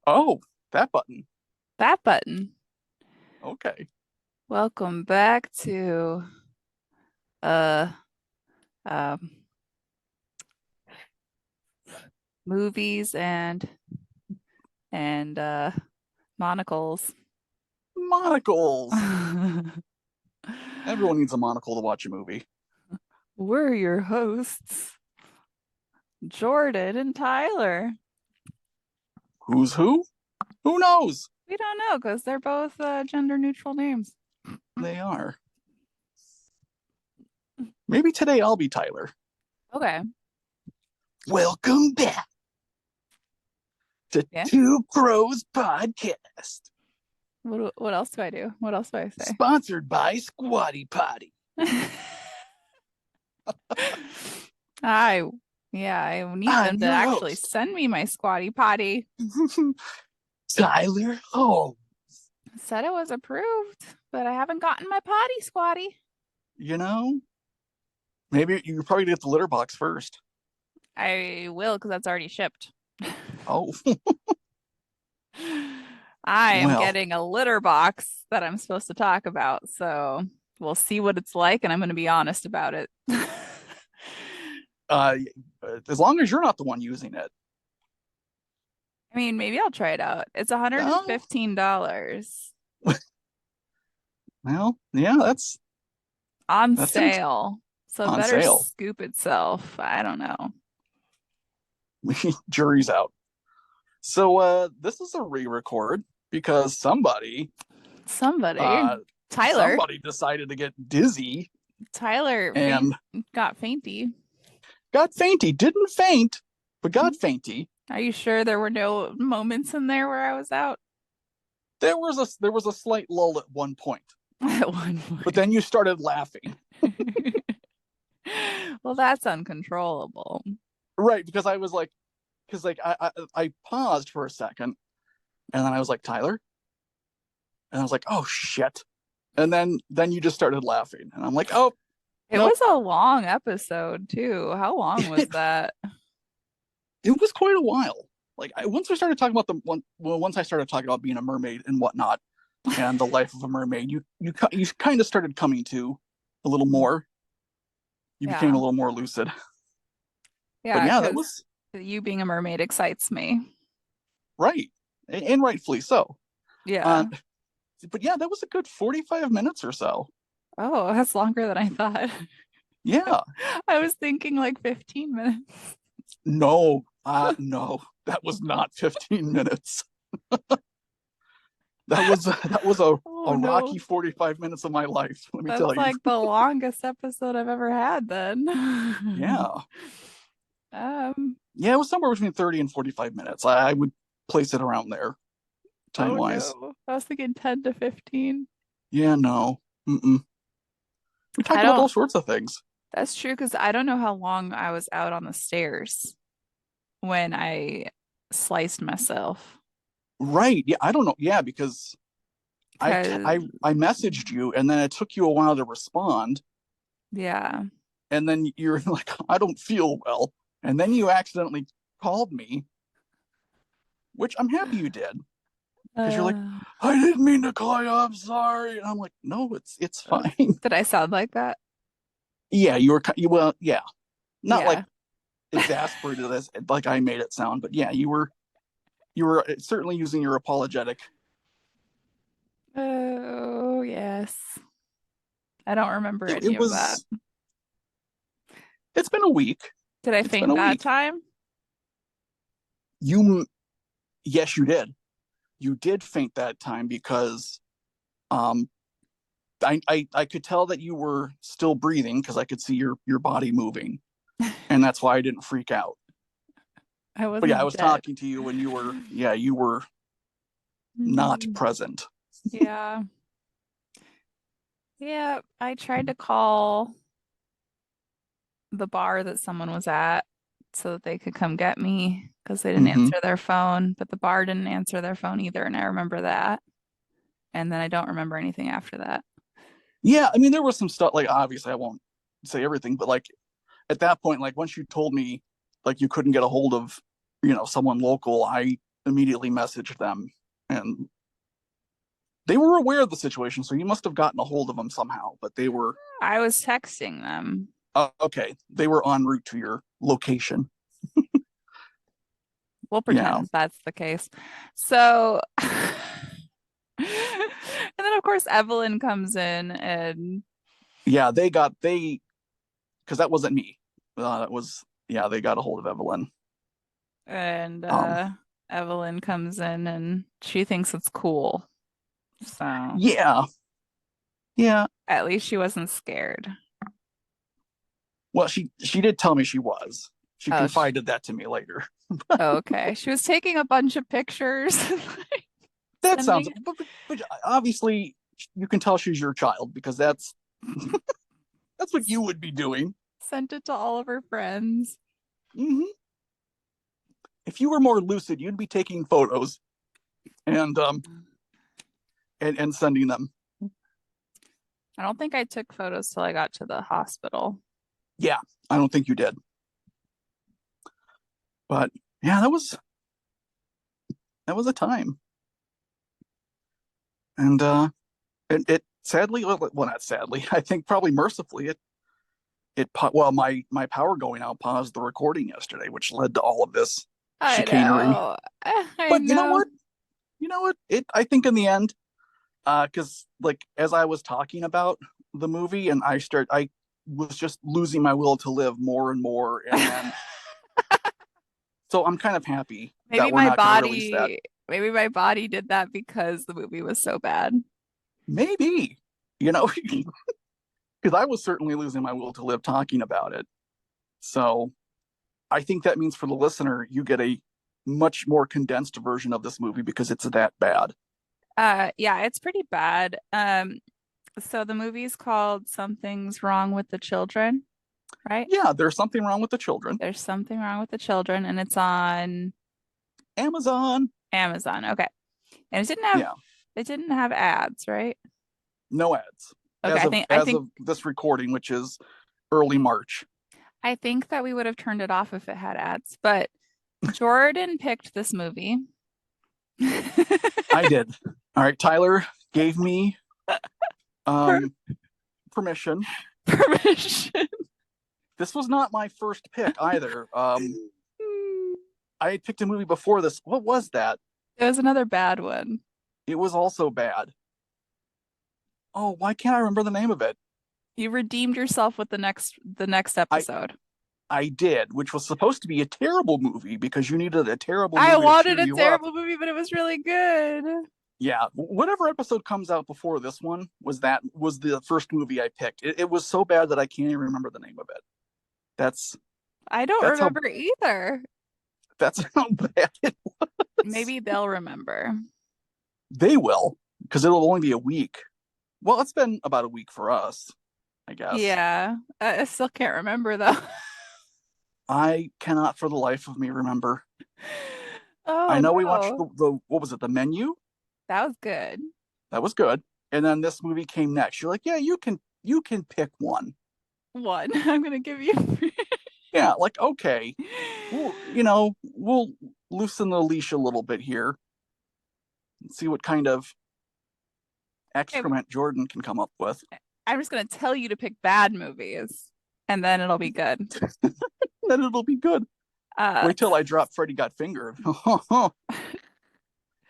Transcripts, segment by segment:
Oh, that button. That button. Okay. Welcome back to uh um movies and monocles. Monocles. Everyone needs a monocle to watch a movie. We're your hosts, Jordan and Tyler. Who's who? Who knows? We don't know because they're both gender neutral names. They are. Maybe today I'll be Tyler. Okay. Welcome back to Yeah. Two Crows Podcast, What else do I do? What else do I say? sponsored by Squatty Potty. I yeah, I need I'm them to your actually host, send me my squatty potty. Tyler Home. Said it was approved, but I haven't gotten my potty squatty. You know, maybe you probably get the litter box first. I will because that's already shipped. Oh, I am well, getting a litter box that I'm supposed to talk about, so we'll see what it's like, and I'm going to be honest about it. uh, as long as you're not the one using it. I mean, maybe I'll try it out. It's Oh, $115 well, yeah, on that's in, sale, so it on better sale. scoop itself. I don't know. Jury's out. So this is a re-record because Somebody, uh Tyler, somebody decided to get dizzy Tyler and got fainty. got fainty. Didn't faint, but got fainty. Are you sure there were no moments in there where I was out There was a slight lull at one point, at one but point? then you started laughing. Well, that's uncontrollable. Right, because I was like, because like I paused for a second and then I was like, Tyler? And I was like, oh shit. And then you just started laughing. And I'm like, oh It nope. was a long episode too. How long was It that? it was quite a while. Like once I started talking about once I started talking about being a mermaid and whatnot, and the life of a mermaid, you kind of started coming to a little more. You became Yeah. a little more lucid. But Yeah, yeah, that because was you being a mermaid excites me. right, and rightfully so. Uh, Yeah. but yeah, that was a good 45 minutes or so. Oh, that's longer than I thought. Yeah, I was thinking like 15 minutes. no, that was not 15 minutes. That was a Oh no. rocky 45 minutes of my life. Let me That's tell you. like the longest episode I've ever had then. Yeah, Um, yeah, it was somewhere between 30 and 45 minutes. I would place it around there time oh wise. no. I was thinking 10 to 15. Yeah, no. Mm-mm. We I talked about all don't, sorts of things. that's true because I don't know how long I was out on the stairs when I sliced myself. Right. Yeah, I don't know. Yeah, because I Because, I I messaged you and then it took you a while to respond yeah. and then you're like I don't feel well and then you accidentally called me, which I'm happy you did because you're like Uh, I didn't mean to call you. I'm sorry. And I'm like, "No, it's fine." did I sound like that? Yeah, well, yeah. Not like Yeah. exasperated as like I made it sound, but yeah, you were certainly using your apologetic. Oh, yes. I don't remember It, any it of that. was it's been a week. Did I It's been faint a that week. time? You Yes, you did. You did faint that time because um I could tell that you were still breathing because I could see your body moving, and that's why I didn't freak out. I But yeah, I wasn't was dead. talking to you when you were not Hmm. present. Yeah. Yeah. I tried to call the bar that someone was at so that they could come get me because they didn't Mm-hmm. answer their phone, but the bar didn't answer their phone either. And I remember that. And then I don't remember anything after that. Yeah, I mean there was some stuff like obviously I won't say everything, but like at that point, like once you told me like you couldn't get a hold of someone local, I immediately messaged them, and they were aware of the situation, so you must have gotten a hold of them somehow. But they were I was texting them. okay. They were en route to your location. We'll Yeah, pretend that's the case. So, and then of course Evelyn comes in and yeah. They because that wasn't me. That was yeah. They got a hold of Evelyn. and Um, Evelyn comes in and she thinks it's cool. So yeah, yeah. at least she wasn't scared. Well, she did tell me she was. She Oh, confided that to me later. okay. She was taking a bunch of pictures, like, That sounds, sending but obviously you can tell she's your child because that's what you would be doing. sent it to all of her friends. Hmm. If you were more lucid, you'd be taking photos and and sending them. I don't think I took photos till I got to the hospital. Yeah, I don't think you did, but yeah, that was a time, and it sadly, well, not sadly, I think probably mercifully, well, my power going out paused the recording yesterday, which led to all of this I chicanery. know. I But you know know. what? You know what? It I think in the end, because like as I was talking about the movie, and I was just losing my will to live more and more, and then so I'm kind of happy Maybe that we're my not going to release that. body, maybe my body did that because the movie was so bad. Maybe, you know, because I was certainly losing my will to live talking about it. So I think that means for the listener, you get a much more condensed version of this movie because it's that bad. Yeah, it's pretty bad. So the movie's called Something's Wrong with the Children, right? Yeah, there's something wrong with the children. There's something wrong with the children, and it's on Amazon. Amazon. Okay. And Yeah, it didn't have ads, right? no ads Okay, as of this recording, which is early March. I think that we would have turned it off if it had ads, but Jordan picked this movie. I did. All right, Tyler gave me Per- um permission. permission. This was not my first pick either. I had picked a movie before this. What was that? It was another bad one. It was also bad. Oh, why can't I remember the name of it? You redeemed yourself with the next I episode. I did, which was supposed to be a terrible movie because you needed a terrible I movie to wanted cheer a you up. terrible movie, but it was really good. Yeah, whatever episode comes out before this one was the first movie I picked. It was so bad that I can't even remember the name of it. That's I don't that's how remember either. that's how bad it was. Maybe they'll remember. They will, because it'll only be a week. Well, it's been about a week for us, I guess. Yeah. I still can't remember though. I cannot for the life of me remember. I Oh know we watched no. the what was it, the menu? That was good. That was good. And then this movie came next. You're like, yeah, you can pick one. One. I'm gonna give you Yeah, like okay, we'll loosen the leash a little bit here and see what kind of Okay, excrement Jordan can come up with. I'm just gonna tell you to pick bad movies and then it'll be good. Then it'll be good. Uh Wait till I drop Freddy Got Fingered.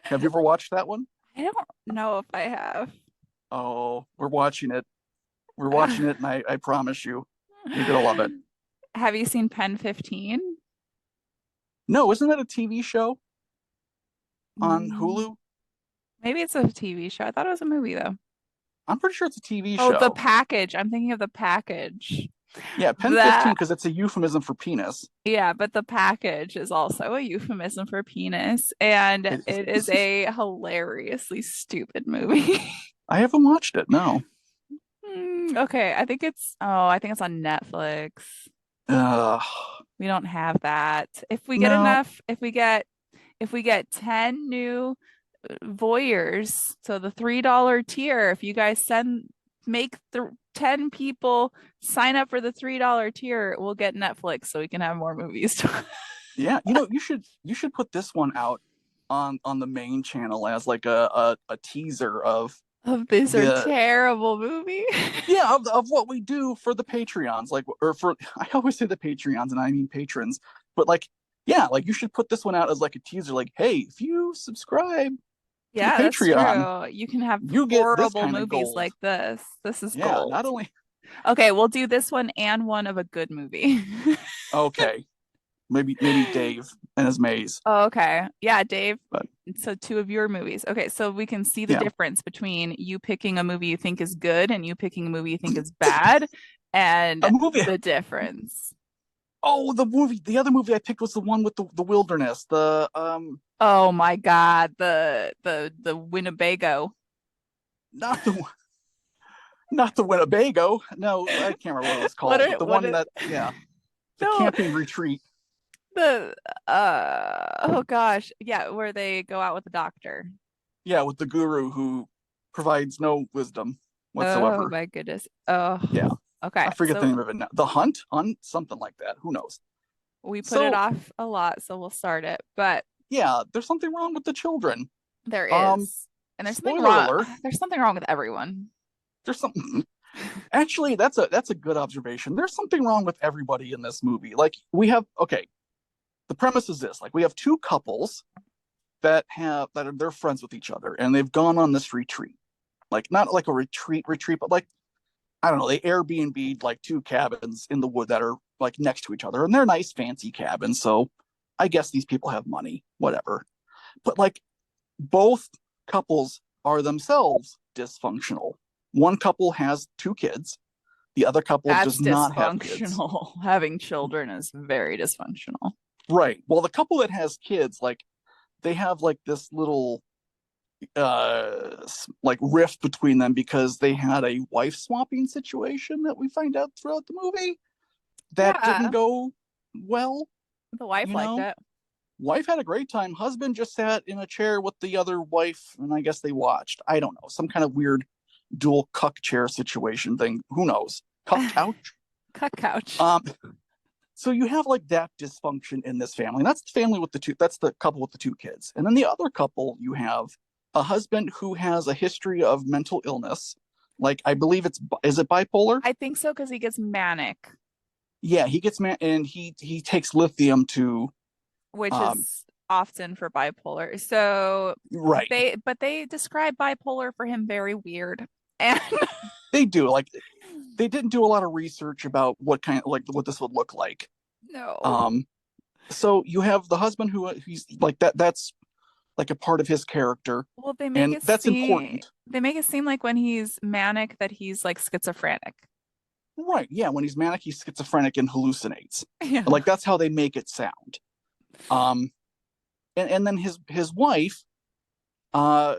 Have you ever watched that one? I don't know if I have. Oh, we're watching it. We're watching it, and I promise you're gonna love it. Have you seen Pen 15? No, isn't that a TV show on Mm, Hulu? maybe it's a TV show. I thought it was a movie though. I'm pretty sure it's a TV Oh, The show. Package. I'm thinking of The Package. Yeah, Pen 15 That, because it's a euphemism for penis. yeah, but The Package is also a euphemism for penis, and It it is is. a hilariously stupid movie. I haven't watched it. No. Okay, I think it's on Netflix. Uh, We don't have that. no. If we get 10 new voyeurs, so the $3 tier, if you guys make the 10 people sign up for the $3 tier, we'll get Netflix so we can have more movies. Yeah, you should put this one out on the main channel as like a teaser of Oh, these are the terrible movie. yeah of what we do for the Patreons, like, or for I always say the Patreons and I mean patrons, but like, yeah, like you should put this one out as like a teaser, like, hey, if you subscribe to the Yeah, that's Patreon, true. You can have you get this horrible kind of movies gold. like this. This is Yeah, gold. not only Okay, we'll do this one and one of a good movie. okay, maybe Dave and his maze, Oh, okay. Yeah, Dave. but So two of your movies. Okay, so we can see the yeah, difference between you picking a movie you think is good and you picking a movie you think is bad, and a movie. the difference. Oh, the other movie I picked was the one with the wilderness, the Oh my God, the Winnebago. not the not the Winnebago. No, I can't remember what it was What called, but are the what one are that, yeah, the no camping retreat. the oh gosh, yeah, where they go out with the doctor. Yeah, with the guru who provides no wisdom Oh whatsoever. my goodness. Oh, Yeah, okay. I forget the So name of it now. The Hunt, something like that. Who knows? we put it So off a lot, so we'll start it. But yeah, there's something wrong with the children. there Um, is. And there's something spoiler wrong. alert. There's something wrong with everyone. There's something. Actually, that's a good observation. There's something wrong with everybody in this movie. Like we have, okay, the premise is this: like we have two couples that are they're friends with each other, and they've gone on this retreat. Like not like a retreat, but like, I don't know, they Airbnb'd like two cabins in the wood that are like next to each other, and they're nice, fancy cabins. So I guess these people have money, whatever. But like both couples are themselves dysfunctional. One couple has two kids, the other couple That's does not have kids. dysfunctional. Having children is very dysfunctional. Right. Well, the couple that has kids, like they have like this little like rift between them because they had a wife swapping situation that we find out throughout the movie that didn't Yeah, go well, the wife you liked know. it. Wife had a great time, husband just sat in a chair with the other wife, and I guess they watched, I don't know, some kind of weird dual cuck chair situation thing, who knows, cuck couch. Cut couch. um so you have like that dysfunction in this family, and that's the family with the two, that's the couple with the two kids. And then the other couple, you have a husband who has a history of mental illness, like I believe it's, is it bipolar? I think so because he gets manic, Yeah, he gets man, and he takes lithium to which um is often for bipolar. So right, they describe bipolar for him very weird. And they do, like they didn't do a lot of research about what kind, like what this would look like. no. um so you have the husband who he's like that's like a part of his character, Well, and that's important. they make it seem like when he's manic that he's like schizophrenic. Right, yeah, when he's manic he's schizophrenic and hallucinates, Yeah. like that's how they make it sound. um and then his wife, uh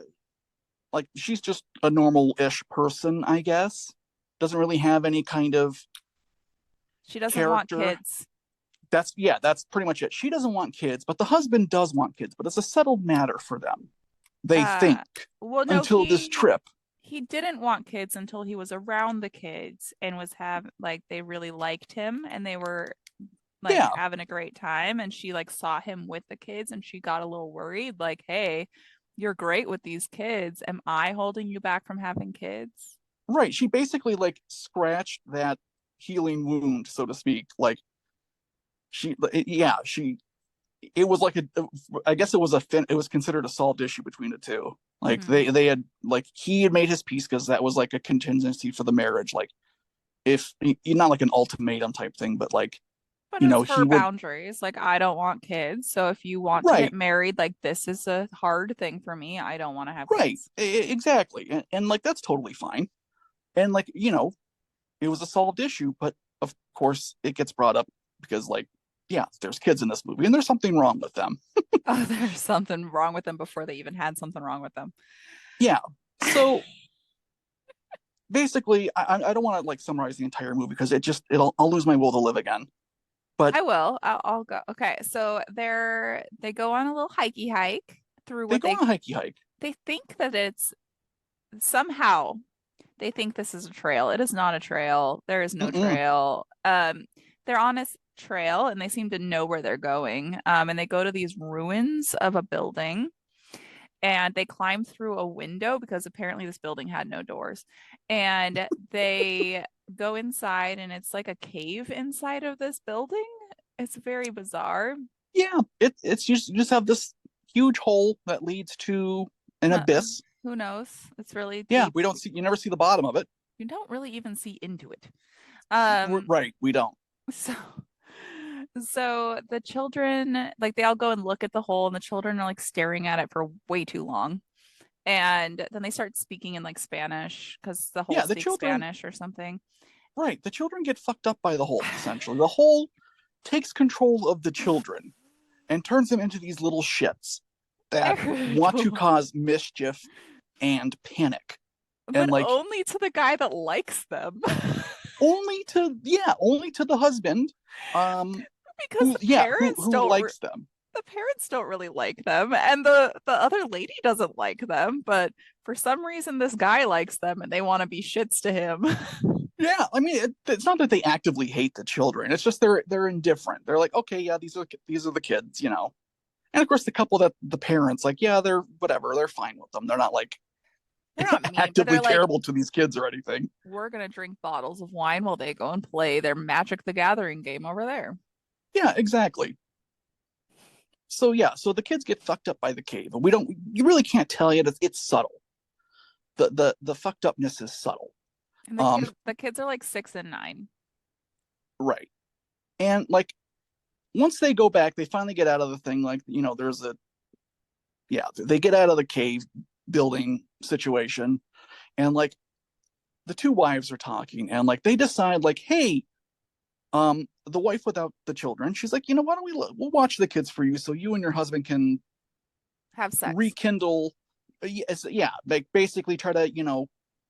like she's just a normal-ish person, I guess, doesn't really have any kind of She doesn't want character. kids. That's, yeah, that's pretty much it. She doesn't want kids, but the husband does want kids, but it's a settled matter for them, they Uh, think, well, no, until this trip. he didn't want kids until he was around the kids and was have like they really liked him and they were like Yeah, having a great time and she like saw him with the kids and she got a little worried like, "Hey, you're great with these kids. Am I holding you back from having kids?" right, she basically like scratched that healing wound, so to speak. Like yeah, she, it was like a, I guess it was it was considered a solved issue between the two. Like Hmm. they had, like he had made his peace because that was like a contingency for the marriage. Like if, not like an ultimatum type thing, but like, But you know, it's he her would, boundaries. Like, I don't want kids. So if you want to get right, married, like this is a hard thing for me. I don't want to have right, kids. exactly, and like that's totally fine. And like, you know, it was a solved issue, but of course it gets brought up because like, yeah, there's kids in this movie and there's something wrong with them. Oh, there's something wrong with them before they even had something wrong with them. Yeah. So basically, I don't want to like summarize the entire movie because I'll lose my will to live again. But I will. I'll go. Okay, so they go on a little hikey hike through they what go on a hikey hike. they think that it's somehow they think this is a trail. It is not a trail. There is no Mm-mm. trail. They're on this trail and they seem to know where they're going. And they go to these ruins of a building. and they climb through a window because apparently this building had no doors. And they go inside, and it's like a cave inside of this building. It's very bizarre. Yeah, it's just you just have this huge hole that leads to an Uh, abyss. who knows? It's really Yeah, deep. we don't see you never see the bottom of it. You don't really even see into it. Right, we don't. So so the children, like, they all go and look at the hole, and the children are like staring at it for way too long. And then they start speaking in like Spanish because the hole Yeah, the speaks children, Spanish or something. right, the children get fucked up by the hole, essentially. The hole takes control of the children and turns them into these little shits that want to cause mischief and panic. But And like only to the guy that likes them. only to the husband, Because who likes them. the parents don't really like them, and the other lady doesn't like them, but for some reason this guy likes them and they want to be shits to him. Yeah, I mean, it's not that they actively hate the children. It's just they're indifferent. They're like, okay, yeah, these are the kids, you know. And of course, the couple that the parents like, yeah, they're whatever. They're fine with them. They're not like They're not mean, but actively they're like, terrible to these kids or anything. we're gonna drink bottles of wine while they go and play their Magic the Gathering game over there. Yeah, exactly. So yeah, so the kids get fucked up by the cave, and you really can't tell yet. It's subtle. The fucked upness is subtle. And Um, the kids are like 6 and 9. right. And like once they go back, they finally get out of the thing. Like, you know, they get out of the cave building situation, and like the two wives are talking, and like they decide, like, hey, the wife without the children, she's like, you know, why don't we'll watch the kids for you, so you and your husband can Have sex. rekindle. Yeah, like basically try to, you know,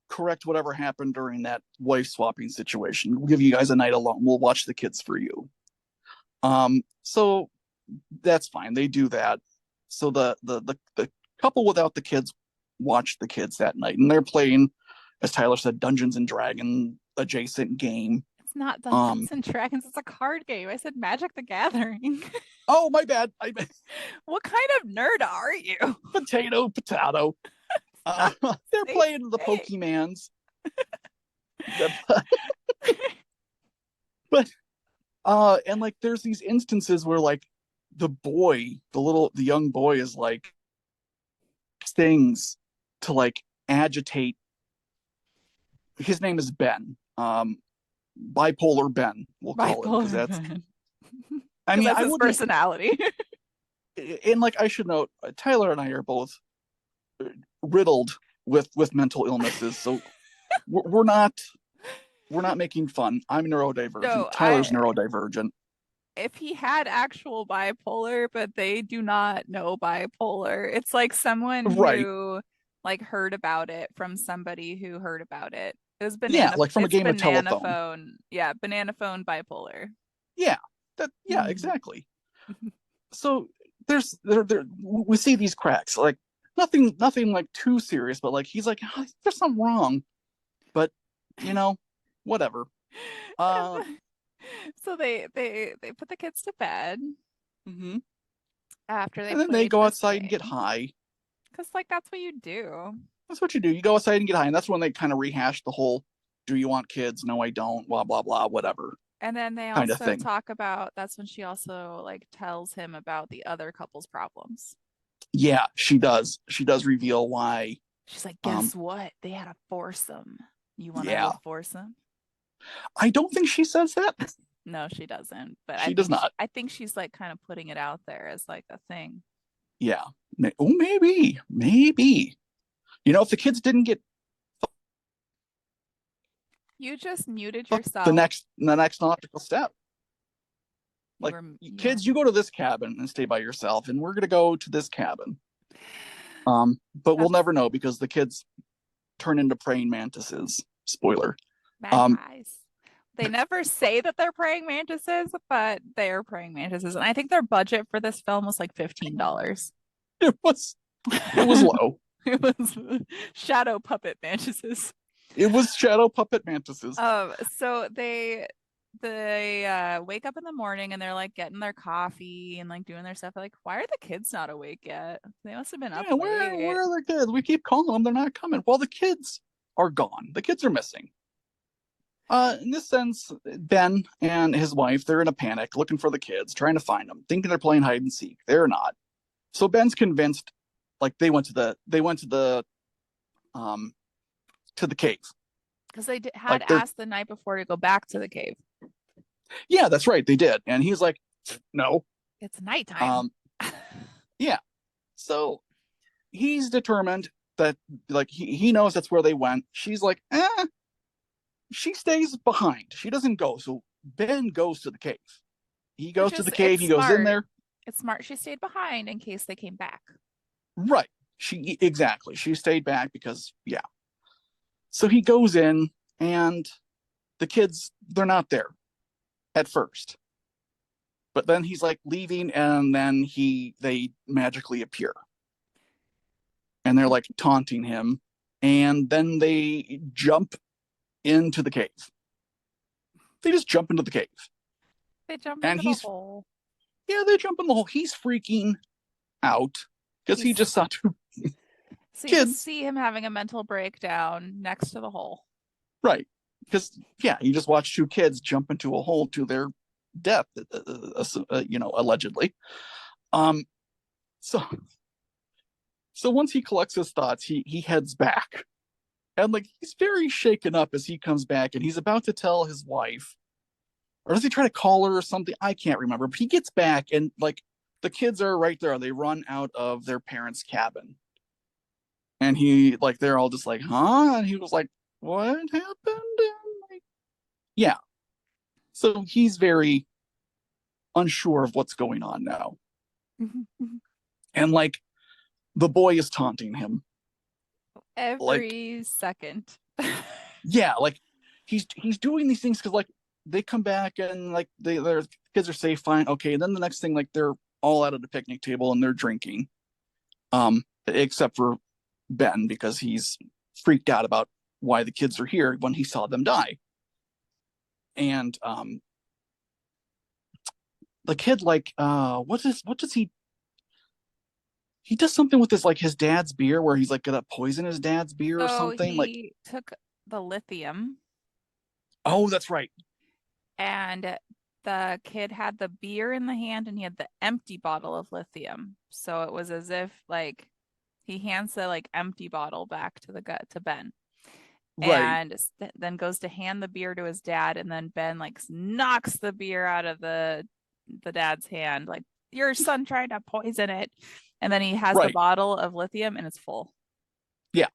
correct whatever happened during that wife swapping situation. We'll give you guys a night alone. We'll watch the kids for you. So that's fine. They do that. So the couple without the kids watch the kids that night, and they're playing, as Tyler said, Dungeons and Dragon adjacent game. It's not Dungeons and Dragons, it's a card game. I said Magic the Gathering. Oh, my bad. What kind of nerd are you? Potato. They're playing the Pokemans. But and like there's these instances where like the young boy is like things to like agitate. His name is Ben. Bipolar Ben, we'll call it, because that's I mean, that's I his would personality. And like I should note, Tyler and I are both riddled with mental illnesses, so we're not making fun. I'm neurodivergent. No, Tyler's neurodivergent. If he had actual bipolar, but they do not know bipolar. It's like someone Right. who like heard about it from somebody who heard about it. It was Yeah, like from a game of banana telephone. phone. Yeah, banana phone bipolar. Yeah, exactly. So we see these cracks, like nothing like too serious, but like he's like, oh, there's something wrong, but you know, whatever. So they put the kids to bed Mm-hmm. after they And then they played go this outside and get game. high. Because like that's what you do. That's what you do. You go outside and get high, and that's when they kind of rehash the whole "Do you want kids? No, I don't." Blah blah blah. Whatever. And then they Kind of also thing. talk about, that's when she also like tells him about the other couple's problems. Yeah, she does. She does reveal why. She's like, guess what? They had a foursome. You want to Yeah. have a foursome? I don't think she says that. No, she doesn't. But She does not. I think she's like kind of putting it out there as like a thing. Yeah. Oh, maybe. You know, if the kids didn't get You just muted yourself. the next logical step. You Like, were- kids, you go to this cabin and stay by yourself, and we're gonna go to this cabin. But we'll never know because the kids turn into praying mantises. Spoiler. Magpies. They never say that they're praying mantises, but they're praying mantises. And I think their budget for this film was like $15. It was low. It was shadow puppet mantises. It was shadow puppet mantises. So they they wake up in the morning and they're like getting their coffee and like doing their stuff. Like, why are the kids not awake yet? They must have been up Yeah, late. where are the kids? We keep calling them, they're not coming. Well, the kids are gone. The kids are missing. In this sense, Ben and his wife, they're in a panic, looking for the kids, trying to find them, thinking they're playing hide and seek. They're not. So Ben's convinced, like um to the cave. Because they had Like they're asked the night before to go back to the cave. yeah, that's right, they did. And he's like, no. It's nighttime. Um, yeah. So he's determined that like he knows that's where they went. She's like, she stays behind. She doesn't go. So Ben goes to the cave. He Which goes to is the cave. it's He goes in smart. there. It's smart she stayed behind in case they came back. Right. She exactly. She stayed back because yeah. So he goes in and the kids they're not there at first. But then he's like leaving and then they magically appear. And they're like taunting him and then they jump into the cave. They just jump into the cave. They jump And into the he's hole. yeah, they jump in the hole. He's freaking out because he He's just saw two so you just kids. see him having a mental breakdown next to the hole. Right. Because, yeah, you just watch two kids jump into a hole to their death, allegedly. Um, so, so once he collects his thoughts, he heads back. And, like, he's very shaken up as he comes back and he's about to tell his wife, or does he try to call her or something? I can't remember. But he gets back and, like, the kids are right there. They run out of their parents' cabin. And they're all just like, huh? And he was like, what happened? And like, yeah. So he's very unsure of what's going on now. And like the boy is taunting him. Like, Every second. yeah, like he's doing these things because like they come back and like their kids are safe, fine, okay. And then the next thing, like they're all out at the picnic table and they're drinking. Except for Ben because he's freaked out about why the kids are here when he saw them die. And the kid like what does he does something with his dad's beer where he's like gonna poison his dad's beer or So something like he took the lithium oh that's right and the kid had the beer in the hand and he had the empty bottle of lithium. So it was as if like he hands the like empty bottle back to the gut to Ben right and then goes to hand the beer to his dad and then Ben like knocks the beer out of the dad's hand like your son tried to poison it and then he has the right bottle of lithium and it's full. yeah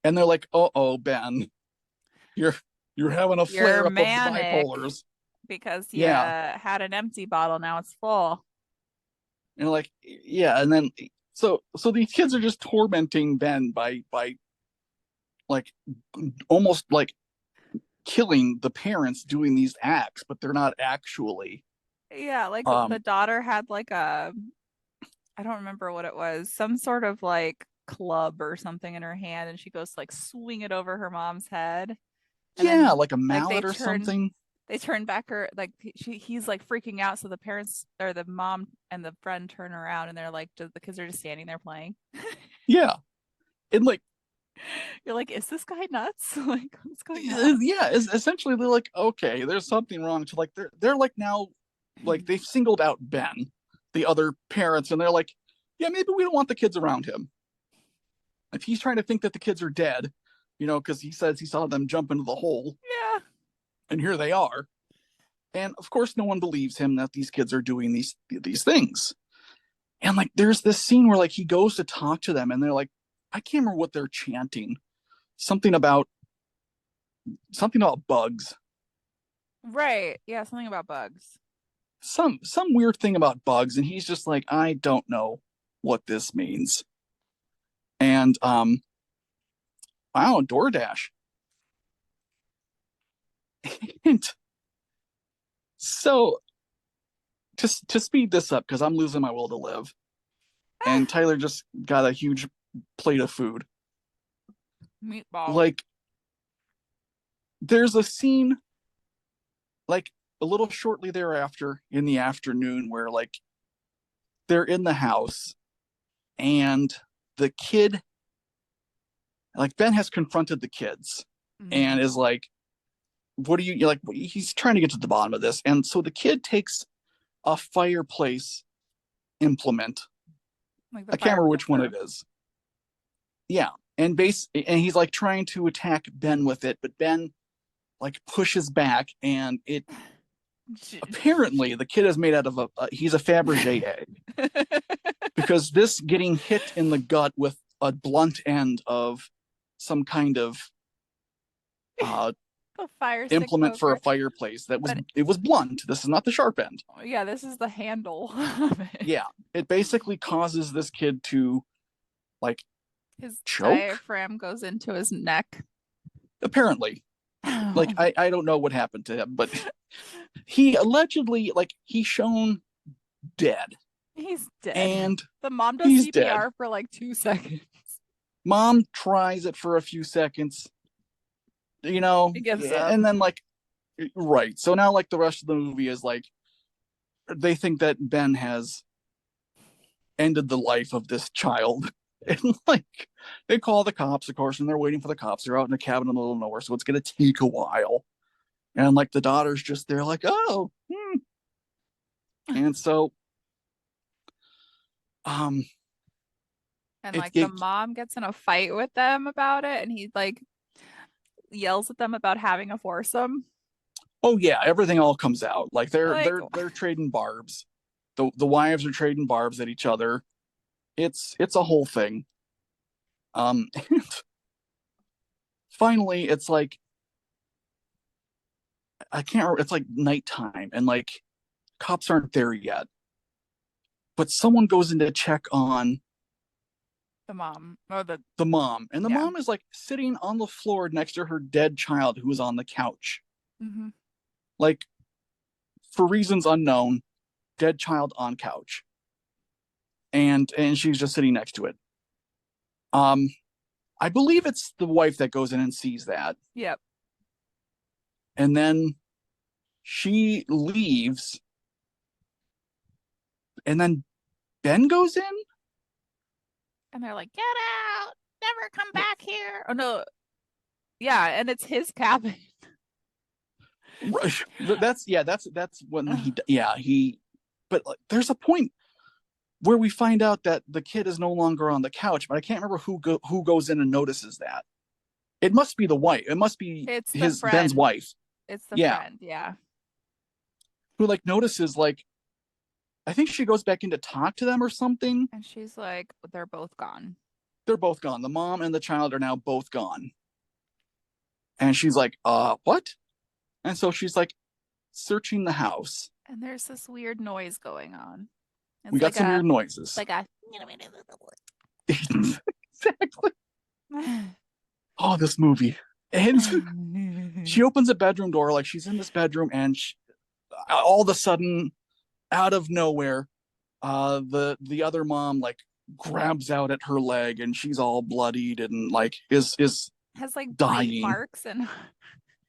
and they're like oh Ben you're you're having a You're flare up of the manic bipolars because you yeah had an empty bottle now it's full. and like yeah and then so these kids are just tormenting Ben by like almost like killing the parents doing these acts but they're not actually Yeah, like the um daughter had like a I don't remember what it was, some sort of like club or something in her hand, and she goes to like swing it over her mom's head, and yeah then like a like mallet or something they turn back her like he's like freaking out, so the parents or the mom and the friend turn around and they're like, the kids are just standing there playing. yeah and like You're like, is this guy nuts? Like, what's going on? yeah essentially they're like okay there's something wrong so like they're like now like they've singled out Ben the other parents and they're like yeah maybe we don't want the kids around him if he's trying to think that the kids are dead because he says he saw them jump into the hole Yeah. and here they are and of course no one believes him that these kids are doing these things and like there's this scene where like he goes to talk to them and they're like I can't remember what they're chanting something about bugs Right. Yeah, something about bugs. some weird thing about bugs and he's just like I don't know what this means and wow DoorDash and so to speed this up because I'm losing my will to live and Tyler just got a huge plate of food Meatballs. like there's a scene like a little shortly thereafter in the afternoon where like they're in the house and the kid, like Ben has confronted the kids and is like, what are you, you're like, he's trying to get to the bottom of this. And so the kid takes a fireplace implement. Like I the can't fire remember which one it cooker. is. Yeah. And he's like trying to attack Ben with it, but Ben like pushes back and it apparently the kid is made out of he's a Fabergé egg because this getting hit in the gut with a blunt end of some kind of uh The fire stick implement for a poker. fireplace that was But it was blunt. This is not the sharp end. yeah, this is the handle of it. Yeah, it basically causes this kid to like His choke diaphragm goes into his neck. apparently. Like I don't know what happened to him, but he allegedly like he's shown dead He's dead. and The mom does he's CPR dead. for like 2 seconds. Mom tries it for a few seconds, you know, He gives up. and then like right. So now like the rest of the movie is like they think that Ben has ended the life of this child. And like they call the cops, of course, and they're waiting for the cops. They're out in a cabin in the middle of nowhere, so it's gonna take a while. And like the daughter's just there, like, oh, and so um And it, like the it mom gets in a fight with them about it, and he like yells at them about having a foursome. oh yeah, everything all comes out. Like they're Like, they're they're trading barbs. The wives are trading barbs at each other. It's a whole thing. And finally it's like I can't remember, it's like nighttime and like cops aren't there yet. But someone goes in to check on the mom or the mom, and the yeah. mom is like sitting on the floor next to her dead child who was on the couch. Mm-hmm. Like for reasons unknown, dead child on couch. And she's just sitting next to it. Um I believe it's the wife that goes in and sees that. Yep. And then she leaves and then Ben goes in. And they're like, get out, never come back here. Oh no. Yeah, and it's his cabin. That's when he but like, there's a point where we find out that the kid is no longer on the couch, but I can't remember who goes in and notices that. It must be the wife. It must be It's the his friend. Ben's wife. It's the Yeah. friend, yeah. Who like notices like I think she goes back in to talk to them or something. And she's like, they're both gone. They're both gone. The mom and the child are now both gone. And she's like, what? And so she's like searching the house. And there's this weird noise going on. It's We got like some weird noises. like a exactly. Oh, this movie. And she opens a bedroom door, like she's in this bedroom, and all of a sudden, out of nowhere, the other mom like grabs out at her leg, and she's all bloodied and like is has like dying. marks and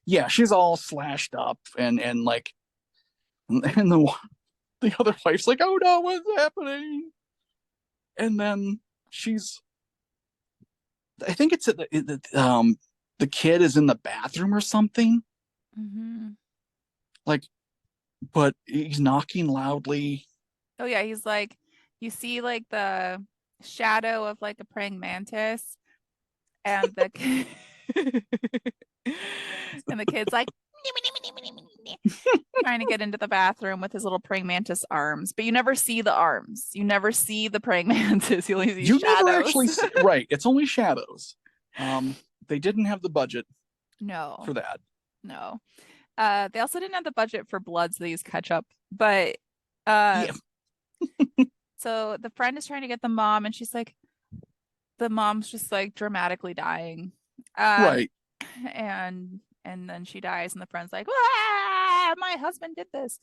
yeah, she's all slashed up and like and the other wife's like, oh no, what's happening? And then I think it's the kid is in the bathroom or something. mm-hmm. Like, but he's knocking loudly. Oh yeah, he's like, you see like the shadow of like a praying mantis, and the and the kid's like trying to get into the bathroom with his little praying mantis arms, but you never see the arms. You never see the praying mantis. You only see You shadows. never actually see, right? It's only shadows. They didn't have the budget No, for that. no. They also didn't have the budget for blood, so they used ketchup. But Yeah. so the friend is trying to get the mom, and she's like, the mom's just like dramatically dying. Right. And then she dies, and the friend's like, ah, my husband did this.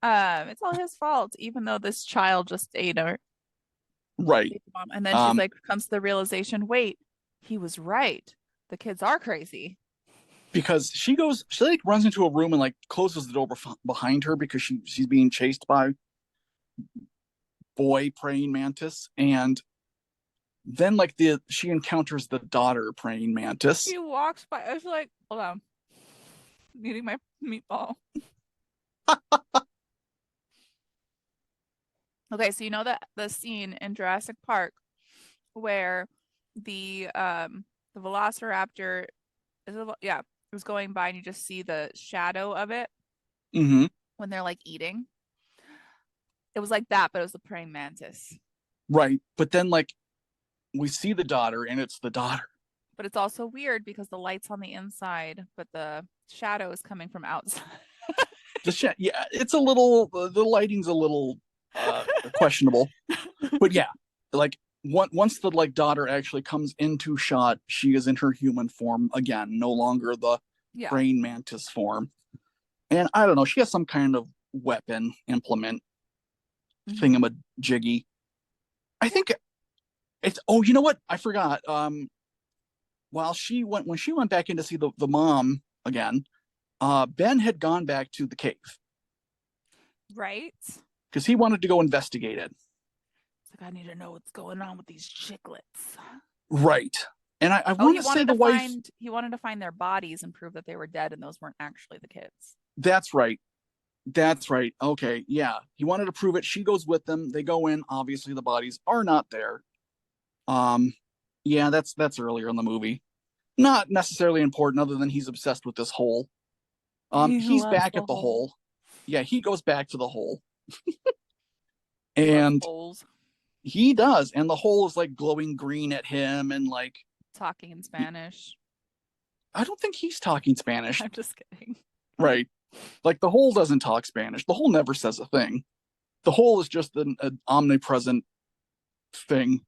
It's all his fault, even though this child just ate her. Right. Mom. And then she's like, comes to the realization, wait, he was right. The kids are crazy. because she like runs into a room and like closes the door behind her because she's being chased by boy praying mantis, and then like she encounters the daughter praying mantis. She walks by. I was like, hold on, I'm eating my meatball. Okay, so you know that the scene in Jurassic Park where the Velociraptor was going by and you just see the shadow of it Mm-hmm. when they're like eating. It was like that, but it was the praying mantis. Right, but then like we see the daughter, and it's the daughter. But it's also weird because the light's on the inside, but the shadow is coming from outside. Yeah, it's a little, the lighting's a little questionable, but yeah, like once the like daughter actually comes into shot, she is in her human form again, no longer the praying mantis form. And I don't know, she has some kind of weapon implement thingamajiggy. I think it's, oh, you know what, I forgot. When she went back in to see the mom again, Ben had gone back to the cave, right? Because he wanted to go investigate it. It's like, I need to know what's going on with these chiclets. Right. And I want to say the wife. He wanted to find their bodies and prove that they were dead and those weren't actually the kids. That's right. That's right. Okay. Yeah. He wanted to prove it. She goes with them. They go in. Obviously, the bodies are not there. Yeah, that's earlier in the movie. Not necessarily important, other than he's obsessed with this hole. He's back at the hole. Yeah, he goes back to the hole. And he does. And the hole is like glowing green at him and like talking in Spanish. I don't think he's talking Spanish. I'm just kidding. Right. Like the hole doesn't talk Spanish. The hole never says a thing. The hole is just an omnipresent thing.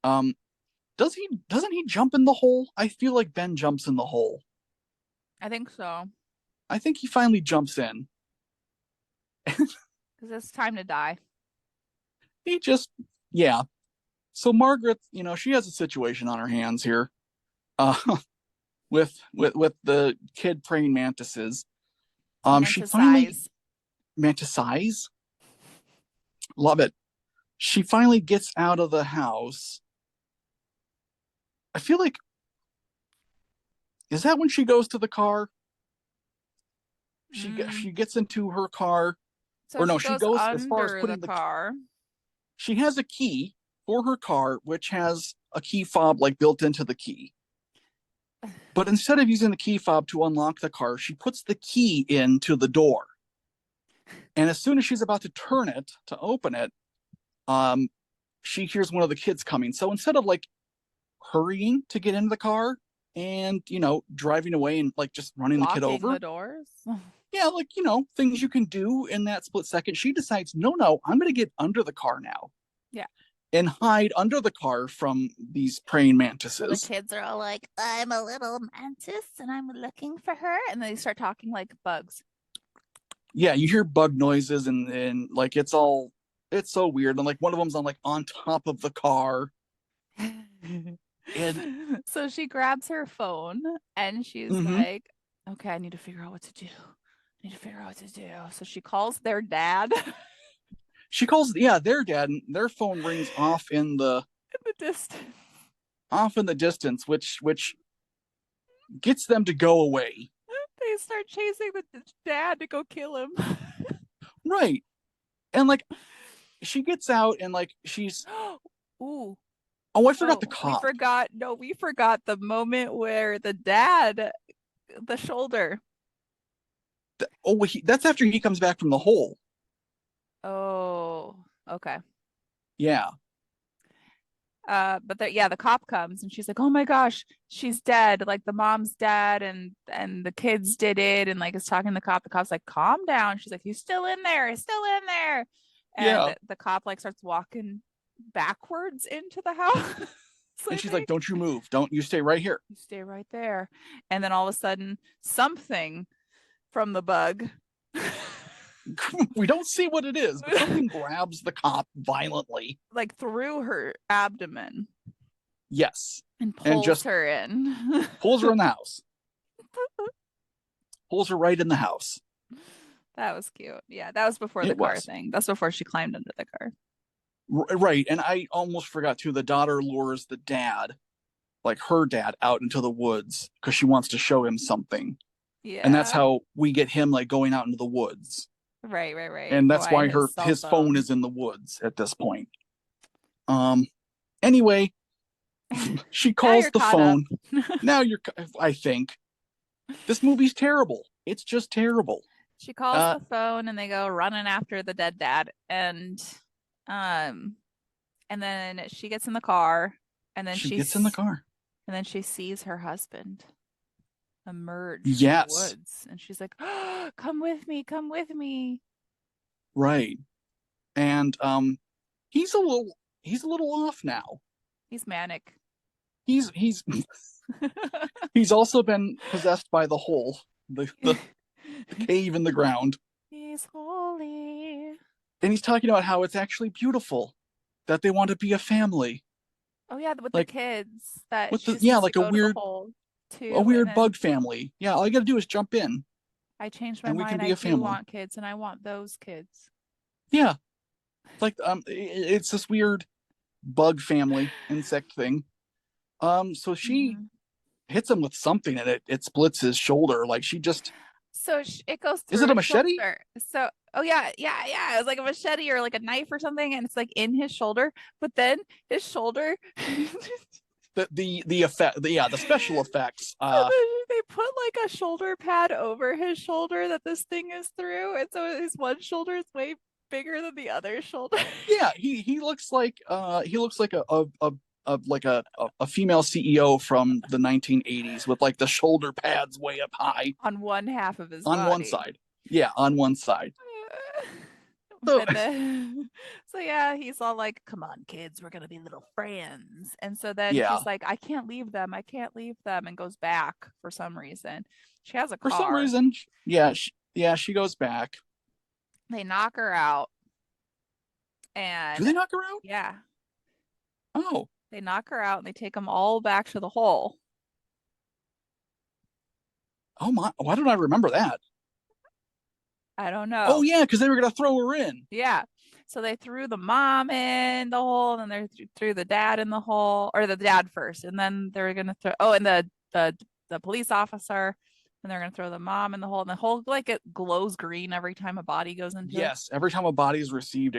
Doesn't he jump in the hole? I feel like Ben jumps in the hole. I think so. I think he finally jumps in. Because it's time to die. He just, yeah. So Margaret, she has a situation on her hands here. With the kid praying mantises. She finally manticize. Love it. She finally gets out of the house. I feel like, is that when she goes to the car? She gets into her car, so or no, she goes as far as putting the car. She has a key for her car, which has a key fob like built into the key. But instead of using the key fob to unlock the car, she puts the key into the door. And as soon as she's about to turn it to open it, she hears one of the kids coming. So instead of like hurrying to get into the car and driving away and like just running the kid over, the doors. Yeah, like things you can do in that split second. She decides, no, I'm gonna get under the car now. Yeah. And hide under the car from these praying mantises. So the kids are all like, I'm a little mantis and I'm looking for her. And then they start talking like bugs. Yeah, you hear bug noises and like it's so weird. And like one of them's on top of the car. And so she grabs her phone and she's like, okay, I need to figure out what to do. So she calls their dad. She calls, their dad, and their phone rings off in the distance, which gets them to go away. They start chasing the dad to go kill him. Right. And like she gets out and like she's ooh. Oh, I forgot the cop. We forgot the moment where the dad, the shoulder. That's after he comes back from the hole. Oh, okay. Yeah. But the cop comes and she's like, oh my gosh, she's dead. Like the mom's dead and the kids did it. And like is talking to the cop. The cop's like, calm down. She's like, he's still in there. And the cop like starts walking backwards into the house. And she's like, don't you move. You stay right here. You stay right there. And then all of a sudden something from the bug. We don't see what it is, but something grabs the cop violently. Like through her abdomen. Yes. And pulls her in. Pulls her in the house. pulls her right in the house. That was cute. Yeah, that was before the It car was. thing. That's before she climbed into the car. Right. And I almost forgot too. The daughter lures the dad, like her dad, out into the woods because she wants to show him something. And that's Yeah. how we get him like going out into the woods. Right. And that's Why why his cell his phone phone. is in the woods at this point. Anyway, she Now calls you're the caught up. phone. Now I think this movie's terrible. It's just terrible. She calls Uh the phone and they go running after the dead dad. Um and then she gets in the car and then she gets in the car. she sees her husband emerge from the Yes. woods and she's like, oh, come with me, come with me. Right. And he's a little off now. He's manic. He's he's also been possessed by the hole, the cave in the ground. He's holy. And he's talking about how it's actually beautiful that they want to be a family. Oh yeah, with the Like kids that with she the just needs to like go to the hole a too. And weird then bug family. Yeah, all you got to do is jump in I changed my and we can mind. be I a do family. want kids and I want those kids. Yeah. Like it's this weird bug family insect thing. So she Mhm. hits him with something and it splits his shoulder. Like she just So it goes is through it a his machete? shoulder. So, oh yeah. It was like a machete or like a knife or something, and it's like in his shoulder. But then his shoulder. The effect the special effects So they put like a shoulder pad over his shoulder that this thing is through, and so his one shoulder is way bigger than the other shoulder. yeah, he looks like a female CEO from the 1980s with like the shoulder pads way up high On one half of his on one body. side. Yeah, on one side. So But then, so yeah, he's all like, "Come on, kids, we're gonna be little friends." And so then yeah, she's like, "I can't leave them. I can't leave them," and goes back for some reason. She has a for some car. reason, yeah, she goes back. They knock her out, Do they and knock her out? yeah, Oh, they knock her out and they take them all back to the hole. oh my! Why don't I remember that? I don't Oh know. yeah, because they were gonna throw her in. Yeah. So they threw the mom in the hole, and then they threw the dad in the hole, or the dad first, and then they were gonna throw. Oh, and the police officer, and they're gonna throw the mom in the hole, and the hole like it glows green every time a body goes into it. Yes, every time a body is received,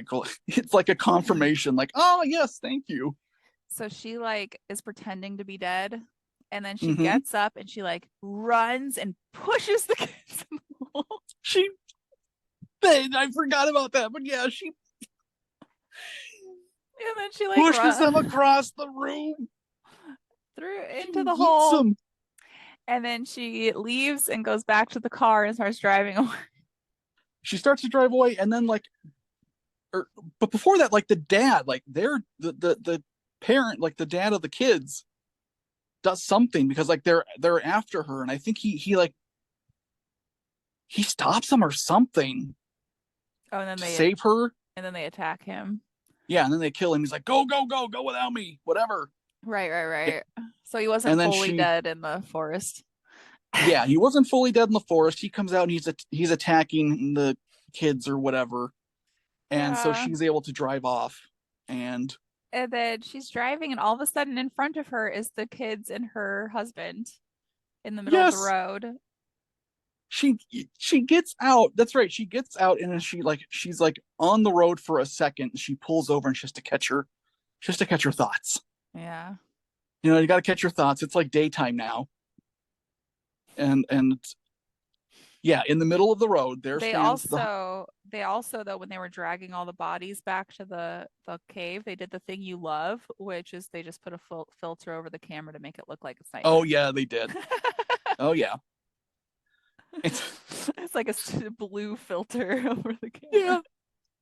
it's like a confirmation. Like, oh yes, thank you. So she like is pretending to be dead, and then she Mm-hmm. gets up and she like runs and pushes the kids in the hole. She, I forgot about that, but yeah, she And then she like pushes them across the room. through She into the yeets hole. them. And then she leaves and goes back to the car and starts driving away. She starts to drive away, and then but before that, like the dad, like the parent, like the dad of the kids, does something because like they're after her, and I think he stops them or something Oh, and then to save her. they attack him. Yeah, and then they kill him. He's like, go, go, go, go without me, whatever. Right. So he wasn't And then fully dead in the forest. yeah, he wasn't fully dead in the forest. He comes out and he's attacking the kids or whatever, and so Yeah. she's able to drive off. And And then she's driving, and all of a sudden, in front of her is the kids and her husband in the middle of the yes, road. she gets out. That's right. She gets out, and then she's like on the road for a second. And she pulls over and just to catch her thoughts. Yeah. You know, you got to catch your thoughts. It's like daytime now, and yeah, in the middle of the road, there They stands also though when they were dragging all the bodies back to the cave, they did the thing you love, which is they just put a filter over the camera to make it look like it's night. Oh yeah, they did. Oh yeah. It's like a blue filter over the camera. Yeah.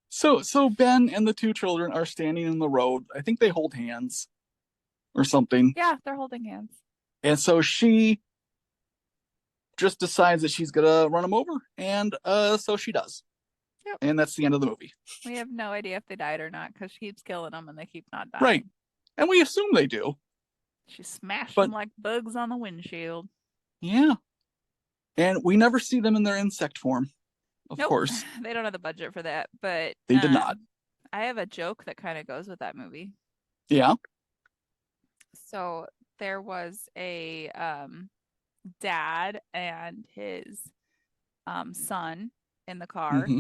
So Ben and the two children are standing in the road. I think they hold hands or something. Yeah, they're holding hands. And so she just decides that she's gonna run him over, and so she does. Yep. And that's the end of the movie. We have no idea if they died or not because she keeps killing them and they keep not dying. Right. And we assume they do. She smashed But them like bugs on the windshield. yeah. And we never see them in their insect form, of Nope, course. they don't have the budget for that. But They did not. I have a joke that kind of goes with that movie. Yeah. So there was a dad and his son in the car, Mm-hmm.